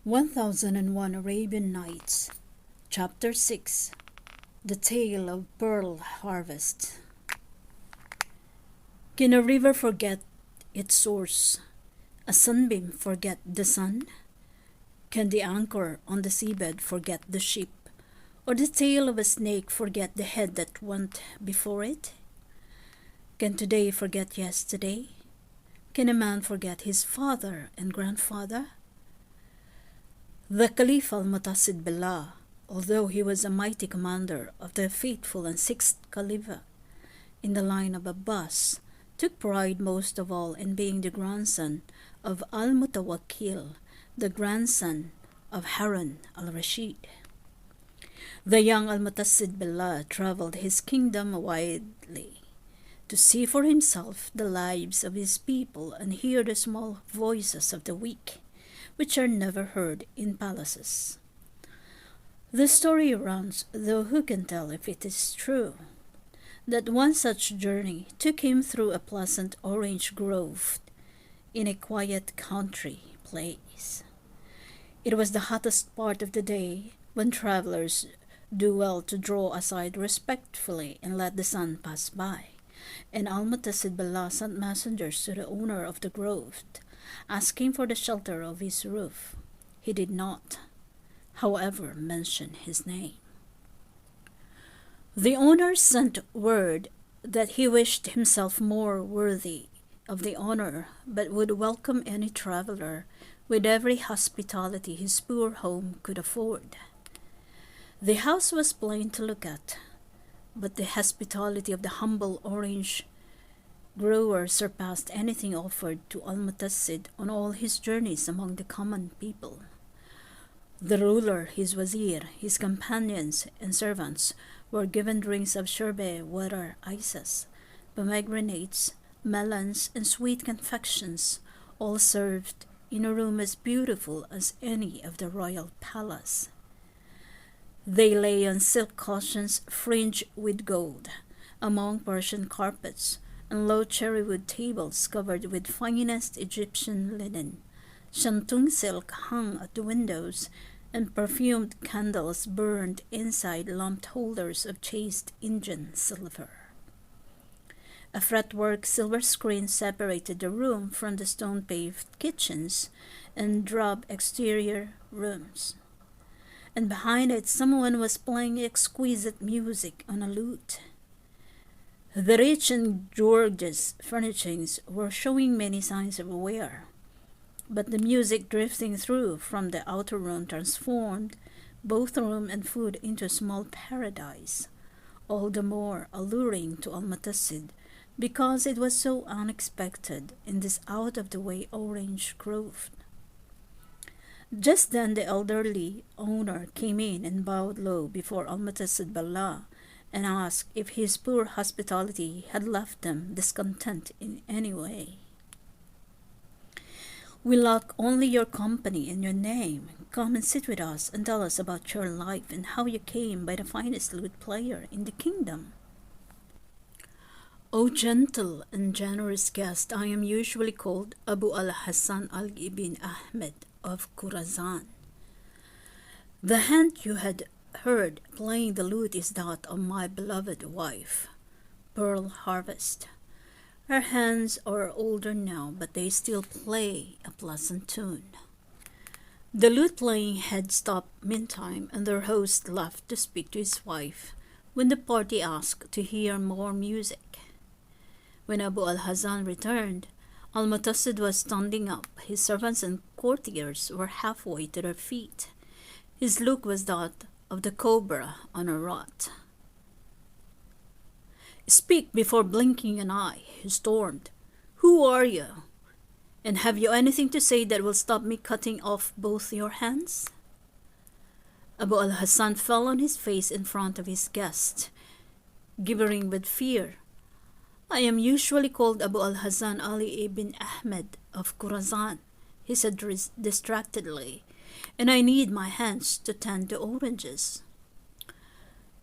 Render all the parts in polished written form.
1001 Arabian Nights, Chapter 6. The Tale of Pearl Harvest. Can a river forget its source? A sunbeam forget the sun? Can the anchor on the seabed forget the ship? Or the tail of a snake forget the head that went before it? Can today forget yesterday? Can a man forget his father and grandfather? The Caliph al-Mutasid Billah, although he was a mighty commander of the faithful and sixth Caliphate in the line of Abbas, took pride most of all in being the grandson of al-Mutawakkil, the grandson of Harun al-Rashid. The young al-Mutasid Billah traveled his kingdom widely to see for himself the lives of his people and hear the small voices of the weak, which are never heard in palaces. The story runs, though who can tell if it is true, that one such journey took him through a pleasant orange grove in a quiet country place. It was the hottest part of the day, when travelers do well to draw aside respectfully and let the sun pass by, and Al-Mutasid Billah sent messengers to the owner of the grove, asking for the shelter of his roof. He did not, however, mention his name. The owner sent word that he wished himself more worthy of the honor, but would welcome any traveler with every hospitality his poor home could afford. The house was plain to look at, but the hospitality of the humble orange grower surpassed anything offered to Al-Mutasid on all his journeys among the common people. The ruler, his wazir, his companions, and servants were given drinks of sherbet, water, ices, pomegranates, melons, and sweet confections, all served in a room as beautiful as any of the royal palace. They lay on silk cushions fringed with gold, among Persian carpets, and low cherrywood tables covered with finest Egyptian linen. Shantung silk hung at the windows, and perfumed candles burned inside lamped holders of chased Indian silver. A fretwork silver screen separated the room from the stone-paved kitchens and drab exterior rooms, and behind it someone was playing exquisite music on a lute. The rich and gorgeous furnishings were showing many signs of wear, but the music drifting through from the outer room transformed both room and food into a small paradise, all the more alluring to Al-Mutasid because it was so unexpected in this out-of-the-way orange grove. Just then the elderly owner came in and bowed low before Al-Mutasid Billah and asked if his poor hospitality had left them discontent in any way. "We lack only your company and your name. Come and sit with us and tell us about your life and how you came by the finest lute player in the kingdom." "O gentle and generous guest, I am usually called Abu al-Hassan al-Ibn Ahmed of Khorasan. The hand you had heard playing the lute is that of my beloved wife, Pearl Harvest. Her hands are older now, but they still play a pleasant tune." The lute playing had stopped meantime, and their host left to speak to his wife, when the party asked to hear more music. When Abu al-Hassan returned, Al-Mutasid was standing up. His servants and courtiers were halfway to their feet. His look was that of the cobra on a rod. "Speak before blinking an eye," he stormed. "Who are you? And have you anything to say that will stop me cutting off both your hands?" Abu al-Hassan fell on his face in front of his guest, gibbering with fear. "I am usually called Abu al-Hassan Ali ibn Ahmed of Khorasan," he said distractedly, "and I need my hands to tend the oranges."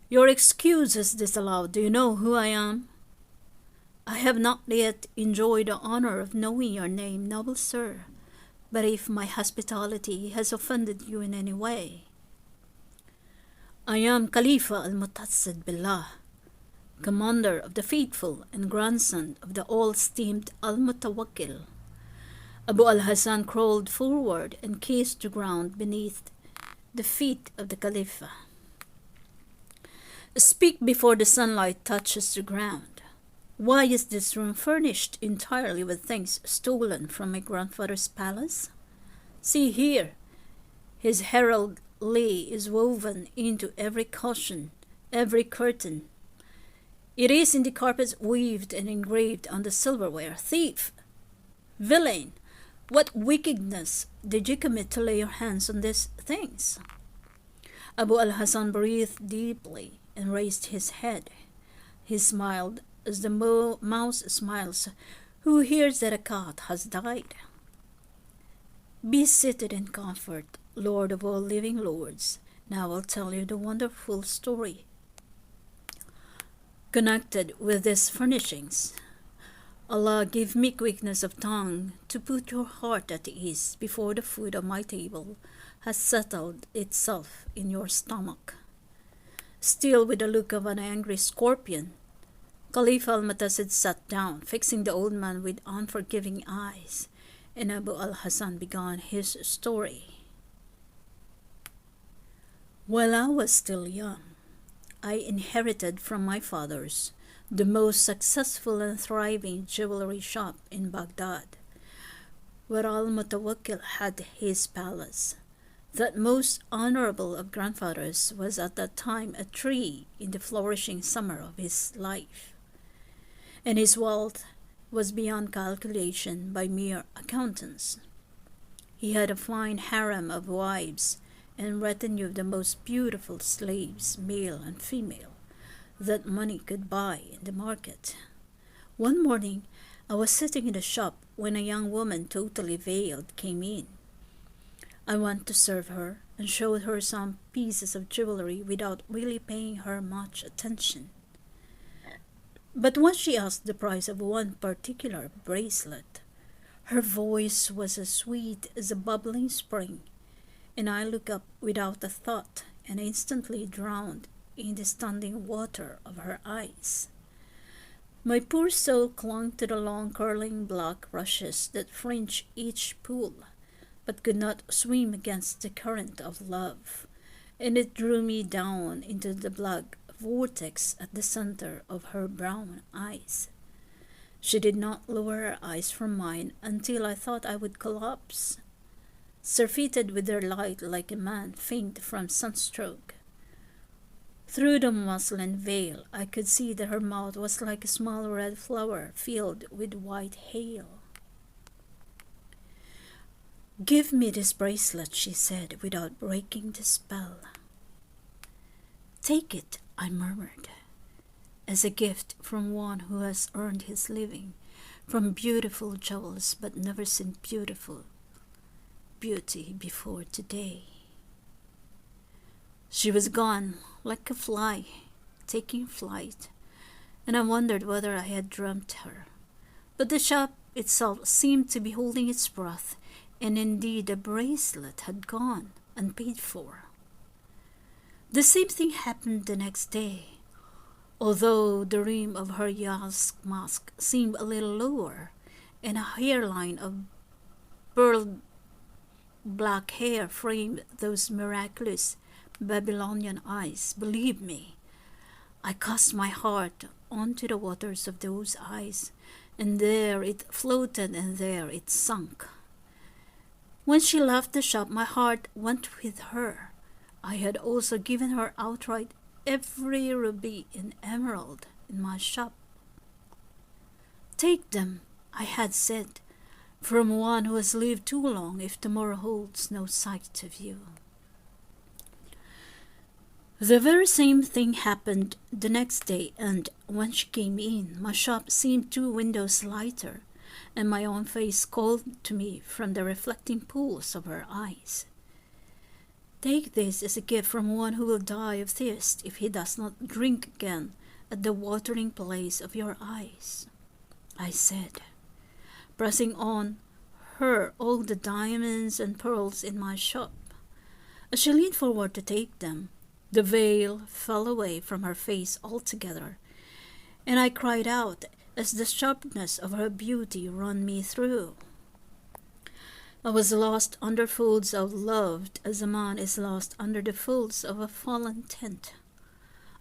"Your excuse is disallowed. Do you know who I am?" "I have not yet enjoyed the honor of knowing your name, noble sir. But if my hospitality has offended you in any way, I am Khalifa al-Mutasid Billah, commander of the faithful and grandson of the all-esteemed al-Mutawakkil. Abu al-Hasan crawled forward and kissed the ground beneath the feet of the Khalifa. Speak before the sunlight touches the ground. Why is this room furnished entirely with things stolen from my grandfather's palace? See here, his heraldry is woven into every cushion, every curtain. It is in the carpets weaved and engraved on the silverware. Thief! Villain! What wickedness did you commit to lay your hands on these things? Abu al-Hasan breathed deeply and raised his head. He smiled as the mouse smiles who hears that a cat has died. Be seated in comfort, Lord of all living lords. Now I'll tell you the wonderful story connected with these furnishings. Allah give me quickness of tongue to put your heart at ease before the food of my table has settled itself in your stomach. Still with the look of an angry scorpion, Khalifa al-Mutasid sat down, fixing the old man with unforgiving eyes, and Abu al-Hasan began his story. While I was still young, I inherited from my fathers the most successful and thriving jewelry shop in Baghdad, where al-Mutawakkil had his palace. That most honorable of grandfathers was at that time a tree in the flourishing summer of his life, and his wealth was beyond calculation by mere accountants. He had a fine harem of wives and retinue of the most beautiful slaves, male and female, that money could buy in the market. One morning, I was sitting in the shop when a young woman, totally veiled, came in. I went to serve her and showed her some pieces of jewelry without really paying her much attention. But when she asked the price of one particular bracelet, her voice was as sweet as a bubbling spring, and I looked up without a thought and instantly drowned in the standing water of her eyes. My poor soul clung to the long curling black rushes that fringed each pool, but could not swim against the current of love, and it drew me down into the black vortex at the center of her brown eyes. She did not lower her eyes from mine until I thought I would collapse, surfeited with their light like a man faint from sunstroke. Through the muslin veil, I could see that her mouth was like a small red flower filled with white hail. "Give me this bracelet," she said, without breaking the spell. "Take it," I murmured, "as a gift from one who has earned his living from beautiful jewels but never seen beauty before today." She was gone like a fly, taking flight, and I wondered whether I had dreamt her. But the shop itself seemed to be holding its breath, and indeed the bracelet had gone unpaid for. The same thing happened the next day, although the rim of her mask seemed a little lower, and a hairline of pearl black hair framed those miraculous Babylonian eyes. Believe me, I cast my heart onto the waters of those eyes, and there it floated and there it sunk. When she left the shop, my heart went with her. I had also given her outright every ruby and emerald in my shop. "Take them," I had said, "from one who has lived too long if tomorrow holds no sight of you." The very same thing happened the next day, and when she came in, my shop seemed 2 windows lighter, and my own face called to me from the reflecting pools of her eyes. "Take this as a gift from one who will die of thirst if he does not drink again at the watering place of your eyes," I said, pressing on her all the diamonds and pearls in my shop. As she leaned forward to take them, the veil fell away from her face altogether, and I cried out as the sharpness of her beauty run me through. I was lost under folds of love as a man is lost under the folds of a fallen tent.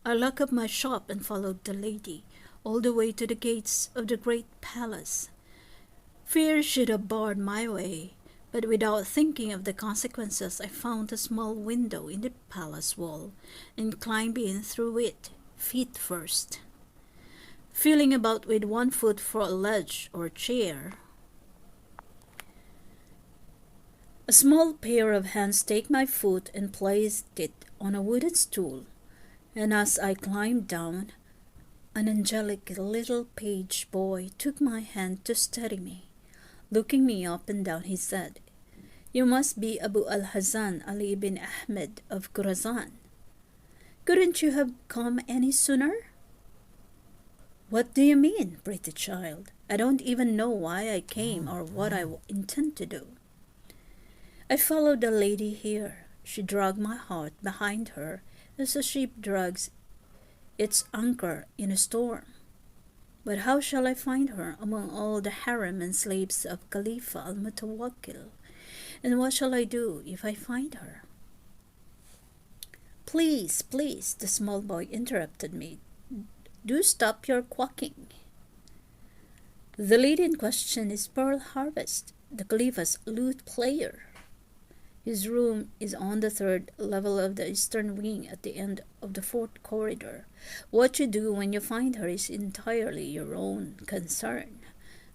I locked up my shop and followed the lady all the way to the gates of the great palace. Fear should have barred my way, but without thinking of the consequences, I found a small window in the palace wall and climbed in through it, feet first. Feeling about with one foot for a ledge or chair, a small pair of hands take my foot and placed it on a wooden stool, and as I climbed down, an angelic little page boy took my hand to steady me. Looking me up and down, he said, "You must be Abu al-Hazan Ali bin Ahmed of Khorasan. Couldn't you have come any sooner?" "What do you mean, pretty child? I don't even know why I came or what I intend to do." "I followed the lady here. She dragged my heart behind her as a ship drags its anchor in a storm. But how shall I find her among all the harem and slaves of Khalifa al-Mutawakkil? And what shall I do if I find her?" "Please, please," the small boy interrupted me. "Do stop your quacking. The lady in question is Pearl Harvest, the Khalifa's lute player. His room is on the third level of the eastern wing at the end of the fourth corridor. What you do when you find her is entirely your own concern.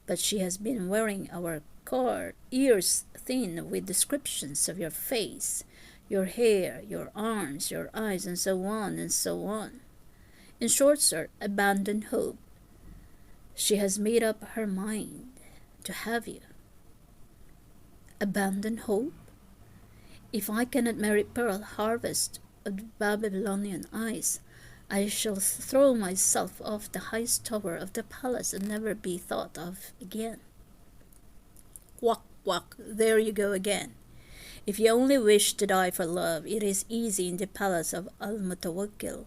But she has been wearing our car ears thin with descriptions of your face, your hair, your arms, your eyes, and so on and so on. In short, sir, abandon hope. She has made up her mind to have you." "Abandon hope? If I cannot marry Pearl Harvest of the Babylonian eyes, I shall throw myself off the highest tower of the palace and never be thought of again." "Quack, quack, there you go again. If you only wish to die for love, it is easy in the palace of Al-Mutawakkil,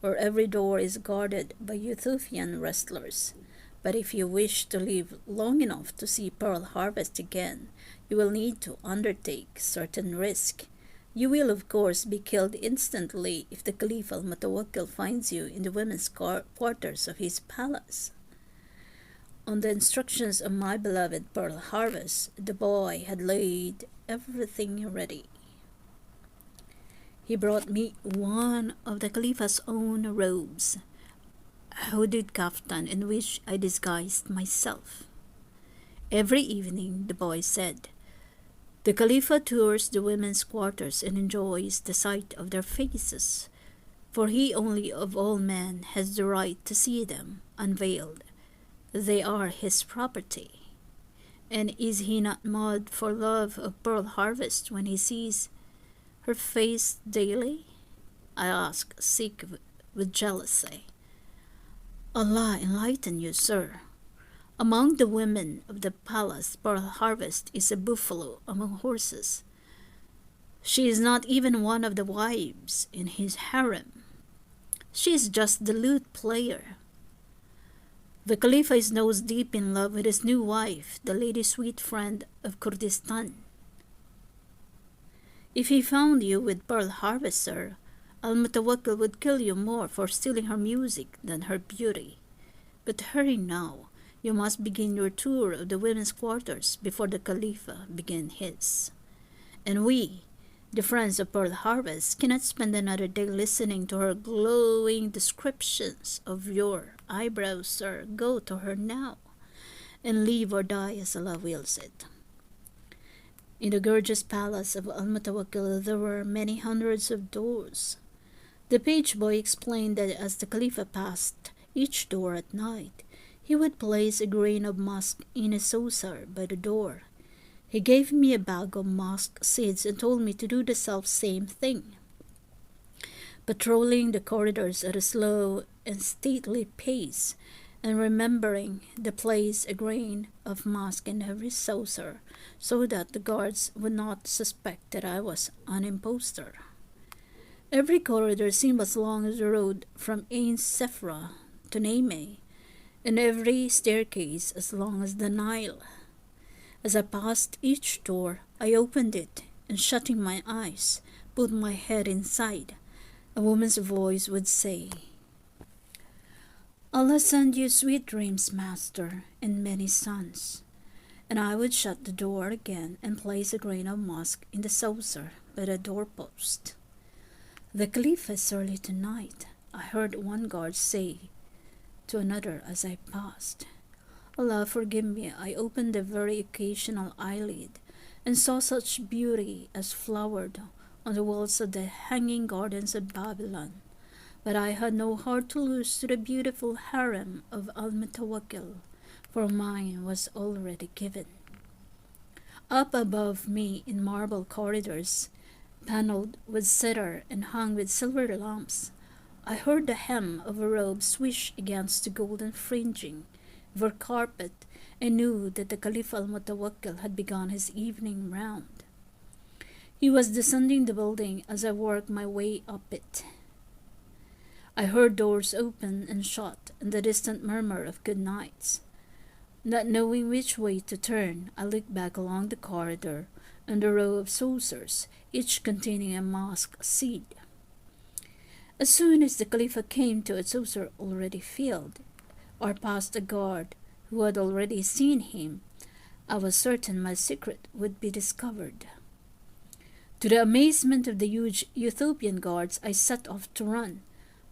where every door is guarded by Utopian wrestlers. But if you wish to live long enough to see Pearl Harvest again, you will need to undertake certain risk. You will, of course, be killed instantly if the Caliph al-Mutawakkil finds you in the women's quarters of his palace." On the instructions of my beloved Pearl Harvest, the boy had laid everything ready. He brought me one of the Khalifa's own robes, a hooded kaftan in which I disguised myself. Every evening, the boy said, the Khalifa tours the women's quarters and enjoys the sight of their faces, for he only of all men has the right to see them unveiled. They are his property. And is he not mad for love of Pearl Harvest when he sees her face daily? I asked, sick with jealousy. Allah enlighten you, sir. Among the women of the palace, Pearl Harvest is a buffalo among horses. She is not even one of the wives in his harem. She is just the lute player. The Khalifa is nose deep in love with his new wife, the lady sweet friend of Kurdistan. If he found you with Pearl Harvest, sir, Al-Mutawakkil would kill you more for stealing her music than her beauty. But hurry now. You must begin your tour of the women's quarters before the Khalifa begin his. And we, the friends of Pearl Harvest, cannot spend another day listening to her glowing descriptions of your eyebrows, sir. Go to her now, and live or die as Allah wills it. In the gorgeous palace of Al-Mutawakkil there were many hundreds of doors. The page boy explained that as the Khalifa passed each door at night, he would place a grain of musk in a saucer by the door. He gave me a bag of musk seeds and told me to do the self-same thing. Patrolling the corridors at a slow and stately pace, and remembering to place a grain of musk in every saucer so that the guards would not suspect that I was an impostor. Every corridor seemed as long as the road from Ain Sephra to Neme, and every staircase as long as the Nile. As I passed each door, I opened it, and shutting my eyes, put my head inside. A woman's voice would say, "Allah send you sweet dreams, master, and many sons." And I would shut the door again and place a grain of musk in the saucer by the doorpost. "The Caliph is early tonight," I heard one guard say to another as I passed. "Allah forgive me, I opened a very occasional eyelid, and saw such beauty as flowered on the walls of the hanging gardens of Babylon. But I had no heart to lose to the beautiful harem of Al-Mutawakkil, for mine was already given." Up above me in marble corridors, panelled with cedar and hung with silver lamps, I heard the hem of a robe swish against the golden fringing of her carpet, and knew that the Caliph al-Mutawakkil had begun his evening round. He was descending the building as I worked my way up it. I heard doors open and shut and the distant murmur of good nights. Not knowing which way to turn, I looked back along the corridor and the row of saucers, each containing a musk seed. As soon as the Khalifa came to a saucer already filled, or past a guard who had already seen him, I was certain my secret would be discovered. To the amazement of the huge Ethiopian guards, I set off to run,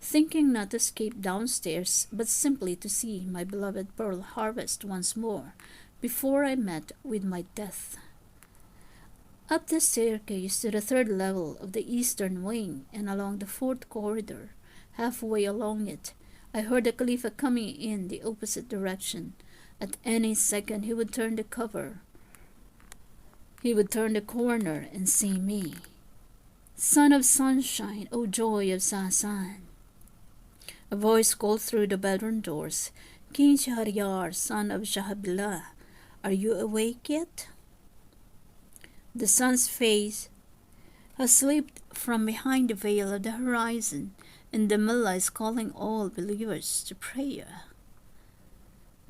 thinking not to escape downstairs, but simply to see my beloved pearl harvest once more before I met with my death. Up the staircase to the third level of the eastern wing and along the fourth corridor, halfway along it, I heard the Khalifa coming in the opposite direction. At any second he would turn the cover. He would turn the corner and see me. "Son of sunshine, O joy of Sasan!" A voice called through the bedroom doors, "King Shahryar, son of Shahabillah, are you awake yet?" The sun's face has slipped from behind the veil of the horizon, and the mullah is calling all believers to prayer.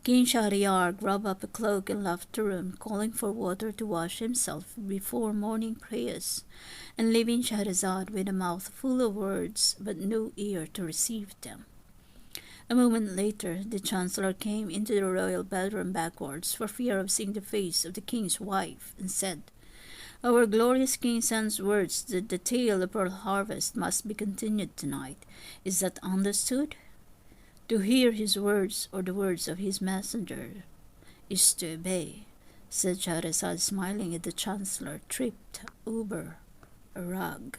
King Shahryar grabbed up a cloak and left the room, calling for water to wash himself before morning prayers, and leaving Shahrazad with a mouth full of words but no ear to receive them. A moment later, the chancellor came into the royal bedroom backwards for fear of seeing the face of the king's wife, and said, "Our glorious king sends words that the tale of pearl harvest must be continued tonight. Is that understood? To hear his words or the words of his messenger is to obey," said Shahrazad, smiling at the chancellor, tripped over a rug.